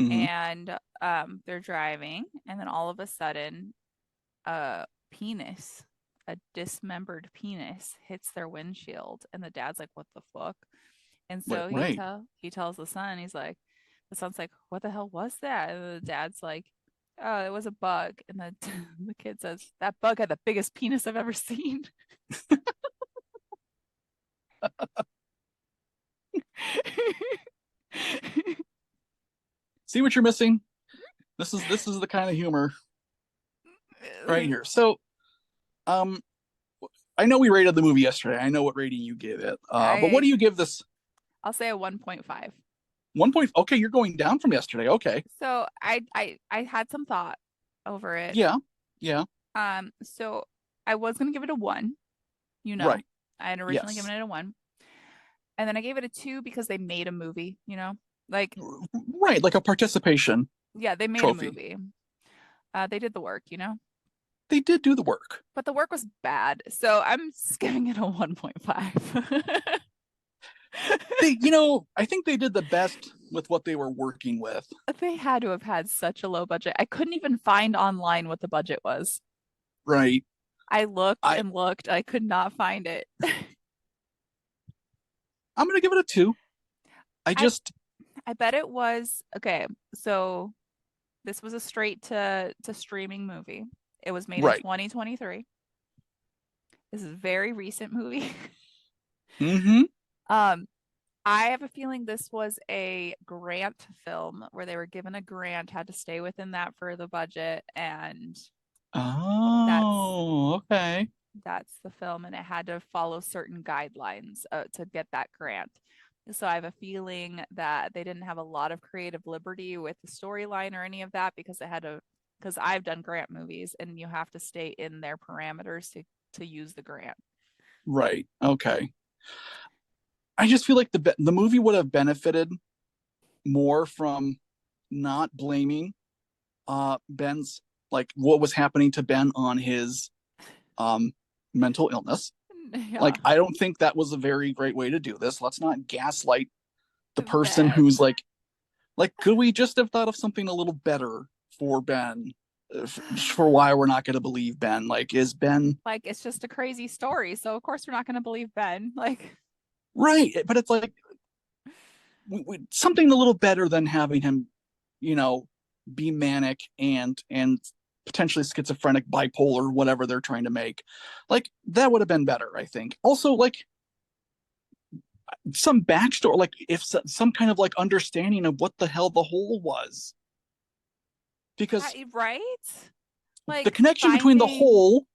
Mm-hmm. and they're driving, and then all of a sudden a penis, a dismembered penis hits their windshield, and the dad's like, what the fuck? And Right. so Right. he tells the son, he's like, the son's like, what the hell was that? And the dad's like, oh, it was a bug. And the kid says, that bug had the biggest penis I've ever seen. See what you're missing? This is the kind of humor right here. So, um, I know we rated the movie yesterday. I know what rating you gave it. But what I do you give this? I'll say a 1.5. 1 point. Okay, you're going down from yesterday. Okay. So I had some thought over it. Yeah. Yeah. So I was gonna give it a one, you know. Right. I had originally Yes. given it a one. And then I gave it a two because they made a movie, you know? Like, Right. Like a participation yeah, they made a trophy. movie. They did the work, you know? They did do the work. But the work was bad. So I'm just giving it a 1.5. I think they did the best with what they were working with. They had to have had such a low budget. I couldn't even find online what the budget was. Right. I looked I and looked. I could not find it. I'm gonna give it a 2. I I just I bet it was okay. So this was a straight to streaming movie. It was made in right. 2023. This is a very recent movie. Mm-hmm. Um, I have a feeling this was a grant film where they were given a grant, had to stay within that for the budget, and that's Oh, okay. that's the film, and it had to follow certain guidelines to get that grant. So I have a feeling that they didn't have a lot of creative liberty with the storyline or any of that because because I've done grant movies and you have to stay in their parameters to use the grant. Right. Okay. I just feel like the movie would have benefited more from not blaming Ben's, like what was happening to Ben on his um mental illness. Yeah. Like I don't think that was a very great way to do this. Let's not gaslight the person who's Ben. like could we just have thought of something a little better for Ben, for why we're not going to believe Ben? Like is Ben Like it's just a crazy story, so of course we're not going to believe Ben. Like right? But it's like something a little better than having him, you know, be manic and potentially schizophrenic, bipolar, whatever they're trying to make. Like that would have been better, I think. Also, like some backstory, like if some kind of like understanding of what the hell the hole was, because right? the Like connection between the finding hole,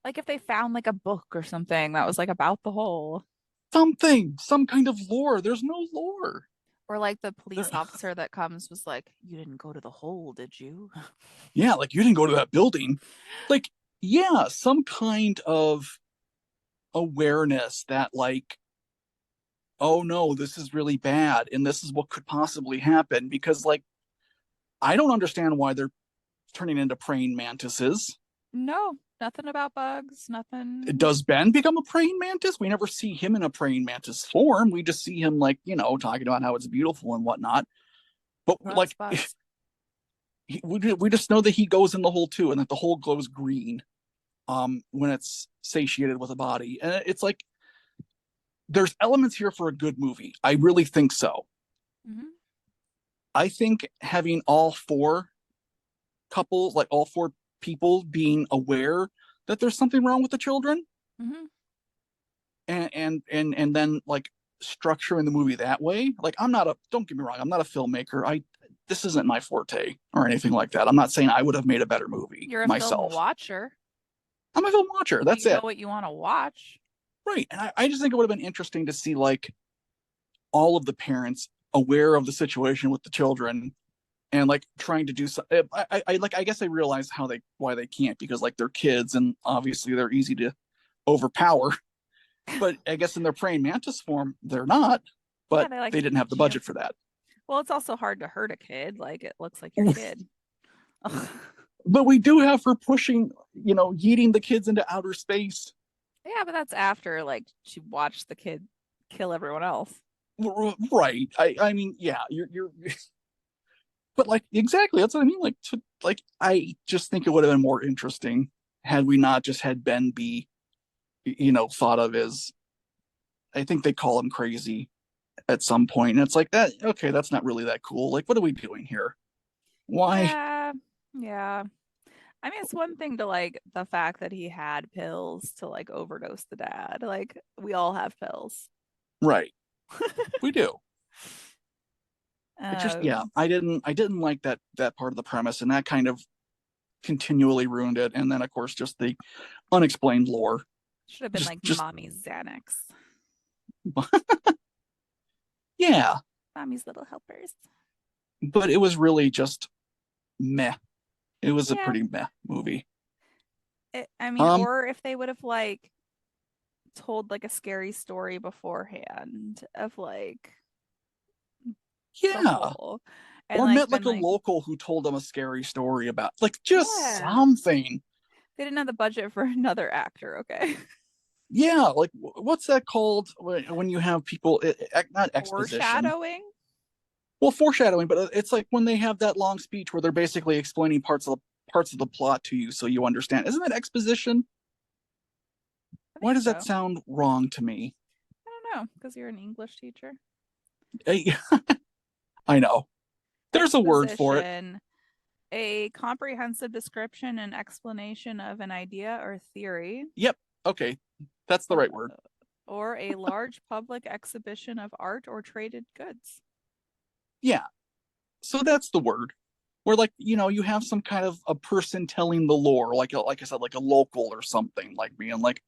like if they found like a book or something that was like about the whole, some kind of lore. There's no lore. or like the There, police officer that comes was like, you didn't go to the hole, did you? yeah, like you didn't go to that building. Like, yeah, some kind of awareness that like oh no, this is really bad and this is what could possibly happen because like I don't understand why they're turning into praying mantises. No, nothing about bugs, nothing. Does Ben become a praying mantis? We never see him in a praying mantis form. We just see him like, talking about how it's beautiful and whatnot. But Bugs, like bugs. we just know that he goes in the hole too and that the hole glows green when it's satiated with a body. And it's like there's elements here for a good movie. I really think so. Mm-hmm. I think having all four couples, like all four people being aware that there's something wrong with the children Mm-hmm. and then like structuring the movie that way. Like don't get me wrong, I'm not a filmmaker. This isn't my forte or anything like that. I'm not saying I would have made a better movie You're a film myself. watcher. I'm a film watcher. So That's you know it. what you want to watch. Right. And I just think it would have been interesting to see like all of the parents aware of the situation with the children and like trying to do so. I guess I realize why they can't because like they're kids and obviously they're easy to overpower. But I guess in their praying mantis form, they're not. Yeah, but they like they to didn't have eat the you. budget for that. Well, it's also hard to hurt a kid. Like it looks like your kid. But we do have her pushing, yeeting the kids into outer space. Yeah, but that's after like she watched the kid kill everyone else. Right. I mean, yeah, you're but like exactly, that's what I mean. Like I just think it would have been more interesting had we not just had Ben be, thought of as, I think they call him crazy at some point. And it's like that, okay, that's not really that cool. Like, what are we doing here? Why? Yeah, yeah. I mean, it's one thing to like the fact that he had pills to like overdose the dad. Like we all have pills. Right. We do. It just, yeah, Um, I didn't like that part of the premise, and that kind of continually ruined it. And then of course just the unexplained lore. should have been Just like just mommy's Xanax, yeah. mommy's little helpers. But it was really just meh. It was a Yeah, pretty meh movie. I mean, Um, or if they would have like told like a scary story beforehand of like the yeah. whole, and Or like met been like a like, local who told them a scary story about like just yeah, something. they didn't have the budget for another actor. Okay, Yeah, like what's that called when you have people, not exposition. foreshadowing. Well, foreshadowing, but it's like when they have that long speech where they're basically explaining parts of the plot to you so you understand. Isn't that exposition? I Why think does so. that sound wrong to me? I don't know because you're an English teacher. I, I know. There's a word for it. Exposition, a comprehensive description and explanation of an idea or theory, Yep. Okay. That's the uh, right word. or a large public exhibition of art or traded goods. Yeah. So that's the word. Where like, you have some kind of a person telling the lore, like I said, like a local or something, like being like,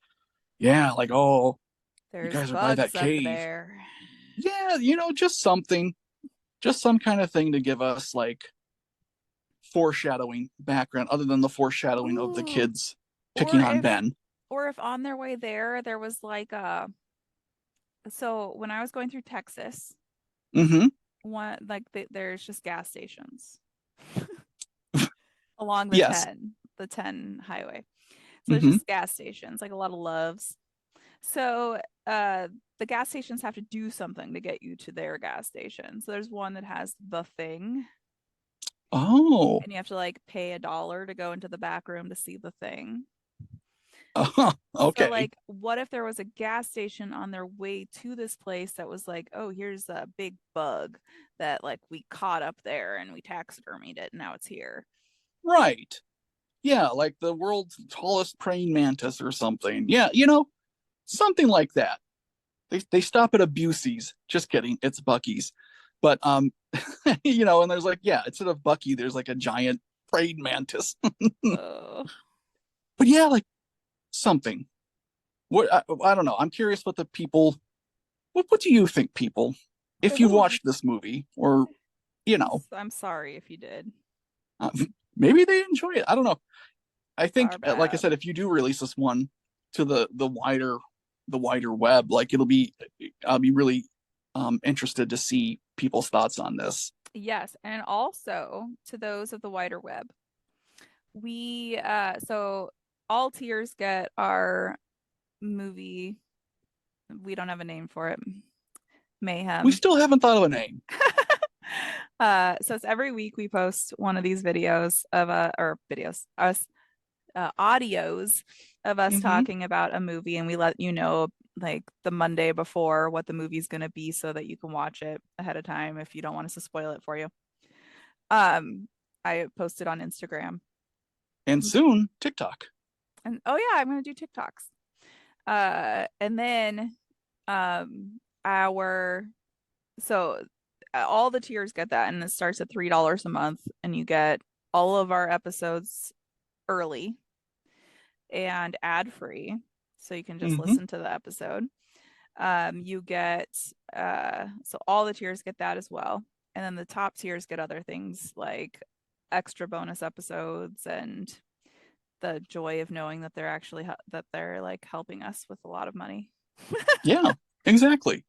yeah, like, oh, you There's guys are by that bugs up cave. there. Yeah, just something, just some kind of thing to give us like foreshadowing background other than the foreshadowing of the Ooh, kids picking or on if Ben. on their way there was like a so when I was going through Texas, Mm-hmm. one like there's just gas stations along Yes. the 10 highway. So it's Mm-hmm. just gas stations, like a lot of Loves. So the gas stations have to do something to get you to their gas station. So there's one that has the thing, Oh. and you have to like pay $1 to go into the back room to see the thing. So Okay. like what if there was a gas station on their way to this place that was like, oh, here's a big bug that like we caught up there and we taxidermied it and now it's here. Right. Yeah, like the world's tallest praying mantis or something. Yeah, something like that. They stop at a Busey's. Just kidding, it's Bucky's. But and there's like, yeah, instead of Bucky, there's like a giant praying mantis. Oh, But yeah, like something. What I don't know. I'm curious what the people. What do you think, people? If you've watched this movie, or you know, I'm sorry if you did. uh, maybe they enjoy it. I don't know. I It's our think, like I bad. said, if you do release this one to the wider web, like I'll be really interested to see people's thoughts on this. Yes, and also to those of the wider web, we so all tiers get our movie. We don't have a name for it. We Mayhem. still haven't thought of a name. So it's every week we post one of these videos of or videos us audios of us Mm-hmm. talking about a movie, and we let you know like the Monday before what the movie's going to be so that you can watch it ahead of time if you don't want us to spoil it for you. I posted on Instagram. And soon TikTok. And oh yeah, I'm going to do TikToks. And then our so all the tiers get that, and it starts at $3 a month, and you get all of our episodes early and ad free, so you can just Mm-hmm. listen to the episode. You get so all the tiers get that as well, and then the top tiers get other things like extra bonus episodes and the joy of knowing that they're actually that they're like helping us with a lot of money. Yeah, exactly.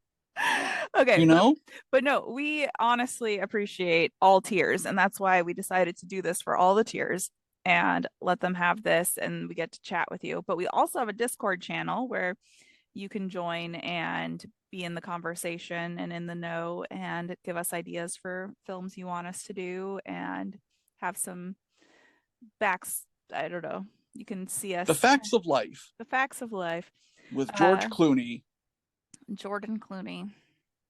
Okay, You know? but no, we honestly appreciate all tiers, and that's why we decided to do this for all the tiers and let them have this, and we get to chat with you. But we also have a Discord channel where you can join and be in the conversation and in the know and give us ideas for films you want us to do and have some backs. I don't know. You can see The us, Facts of Life the facts of life. with George Uh, Clooney. Jordan Clooney.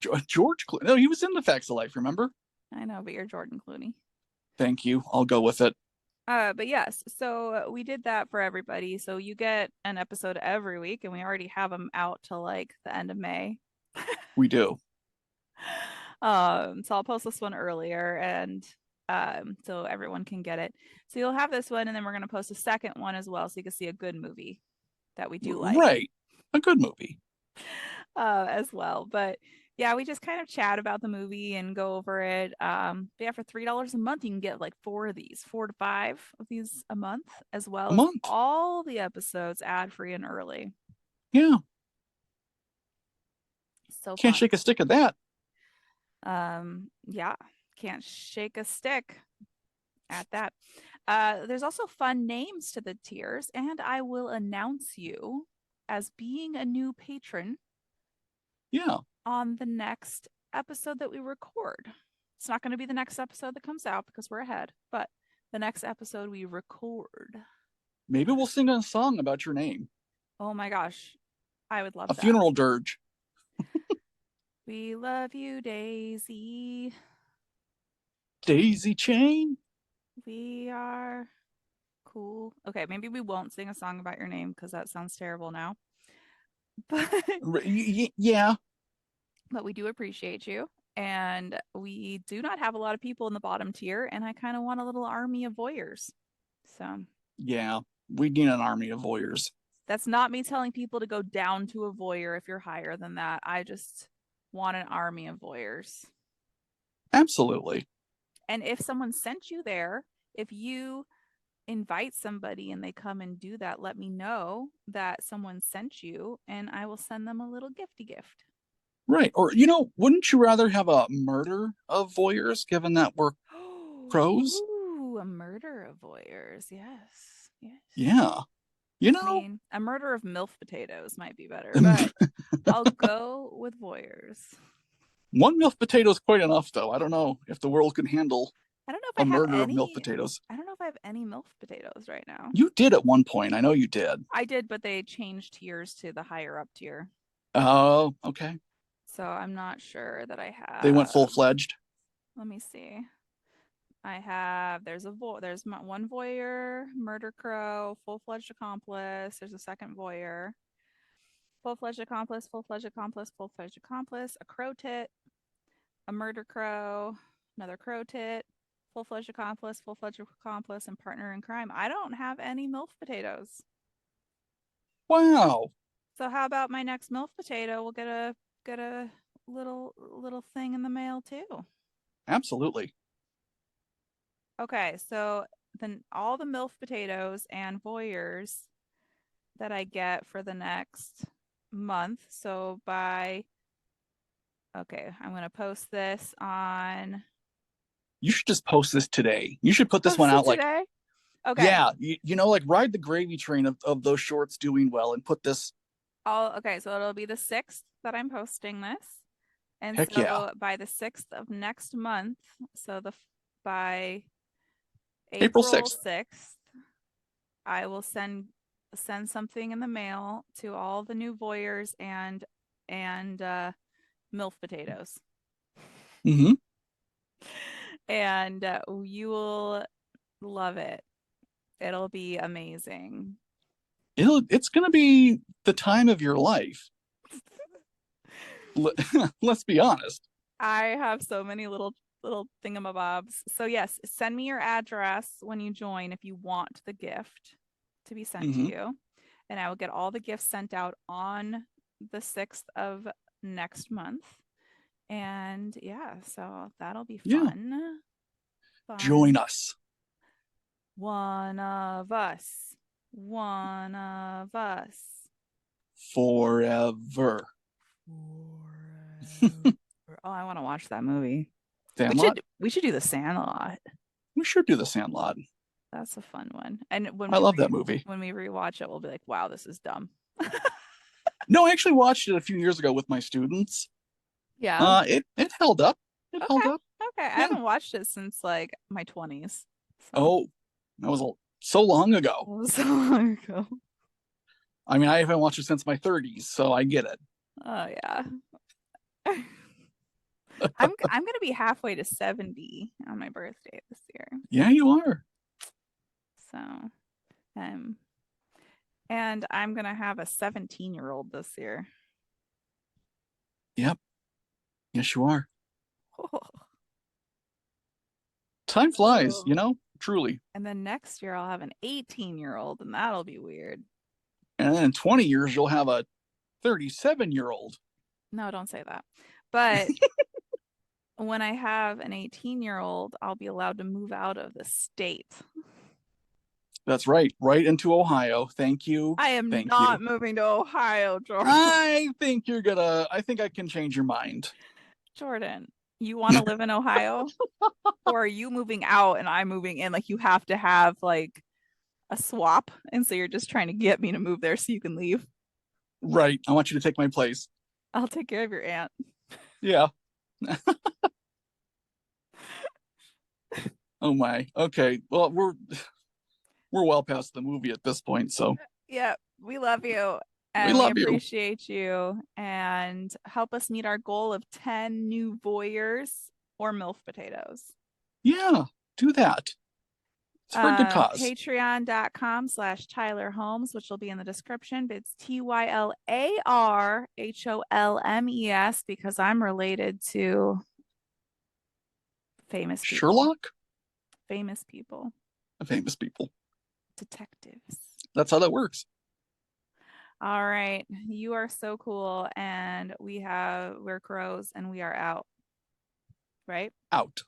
George Clooney. No, he was in The Facts of Life, remember? I know, but you're Jordan Clooney. Thank you. I'll go with it. But yes, so we did that for everybody. So you get an episode every week, and we already have them out till like the end of May. We do. So I'll post this one earlier, and so everyone can get it. So you'll have this one, and then we're gonna post a second one as well, so you can see a good movie that we do like, Right. A good movie. as well. But yeah, we just kind of chat about the movie and go over it. But yeah, for $3 a month, you can get like 4 to 5 of these a month, as well A as month. all the episodes ad free and early. Yeah. So Can't fun. shake a stick at that. Yeah, can't shake a stick at that. There's also fun names to the tiers, and I will announce you as being a new patron Yeah. on the next episode that we record. It's not going to be the next episode that comes out because we're ahead, but the next episode we record. Maybe we'll sing a song about your name. Oh my gosh, I would A love that. funeral dirge. We love you, Daisy. Daisy Chain. We are cool. Okay, maybe we won't sing a song about your name because that sounds terrible now. But Yeah. but we do appreciate you. And we do not have a lot of people in the bottom tier, and I kind of want a little army of voyeurs. So Yeah. We need an army of voyeurs. that's not me telling people to go down to a voyeur if you're higher than that. I just want an army of voyeurs. Absolutely. And if someone sent you there, if you invite somebody and they come and do that, let me know that someone sent you, and I will send them a little gifty gift. Right. Or, wouldn't you rather have a murder of voyeurs given that we're pros? Ooh, a murder of voyeurs. Yes. Yes. Yeah. You I know, mean, a murder of MILF potatoes might be better, but I'll go with voyeurs. one MILF potato is quite enough, though. I don't know if the world can handle I don't know a if I have murder of MILF any. potatoes. I don't know if I have any MILF potatoes right now. You did at one point. I know you did. I did, but they changed tiers to the higher up tier. Oh, okay. So I'm not sure that I They went full have. fledged. Let me see. There's one voyeur, murder crow, full-fledged accomplice. There's a second voyeur, full-fledged accomplice, full-fledged accomplice, full-fledged accomplice, a crow tit, a murder crow, another crow tit, full-fledged accomplice, and partner in crime. I don't have any MILF potatoes. Wow. So how about my next MILF potato? We'll get a little thing in the mail too. Absolutely. Okay, so then all the MILF potatoes and voyeurs that I get for the next month. So okay, I'm gonna post this on You should just post this today. You should put this one post it out like, today. Okay. yeah, like ride the gravy train of those shorts doing well and put this. Okay, so it'll be the 6th that I'm posting this. And Heck yeah. so by the 6th of next month, so by April April 6th. 6th, I will send something in the mail to all the new voyeurs and MILF potatoes. Mm-hmm. And you will love it. It'll be amazing. It's going to be the time of your life. Let's be honest. I have so many little thingamabobs. So yes, send me your address when you join if you want the gift to be sent to you. And I will get all the gifts sent out on the 6th of next month. And yeah, so that'll be fun. Join us. One of us. One of us. Forever. Oh, I want to watch that movie. Sandlot. We should do The Sandlot. We should do the Sandlot. That's a fun one. And I love that movie. when we rewatch it, we'll be like, wow, this is dumb. No, I actually watched it a few years ago with my students. Yeah. It held up. It held Okay. up. Okay. I haven't watched it since like my 20s. So Oh, that was so long that ago. was so long ago. I mean, I haven't watched it since my 30s, so I get it. Oh yeah. I'm gonna be halfway to 70 on my birthday this year. Yeah, you are. So and I'm gonna have a 17-year-old this year. Yep. Yes, you are. Oh. Time flies, Oh. truly. And then next year I'll have an 18-year-old, and that'll be weird. And then in 20 years, you'll have a 37-year-old. No, don't say that. But when I have an 18-year-old, I'll be allowed to move out of the state. That's right. Right into Ohio. Thank you. I am Thank not you. moving to Ohio, Jordan. I think I think I can change your mind. Jordan, you want to live in Ohio? Or are you moving out and I'm moving in? Like you have to have like a swap. And so you're just trying to get me to move there so you can leave. Right. I want you to take my place. I'll take care of your aunt. Yeah. Oh my. Okay. Well, we're well past the movie at this point, so Yeah, we love you. we And we love you. appreciate you. And help us meet our goal of 10 new voyeurs or MILF potatoes. Yeah, do that. It's for a good cause. Patreon.com/Tyler Holmes, which will be in the description, but it's TYLARHOLMES because I'm related to famous people. Sherlock? Famous people. Famous people. Detectives. That's how that works. All right. You are so cool. And we're crows and we are out. Right? Out.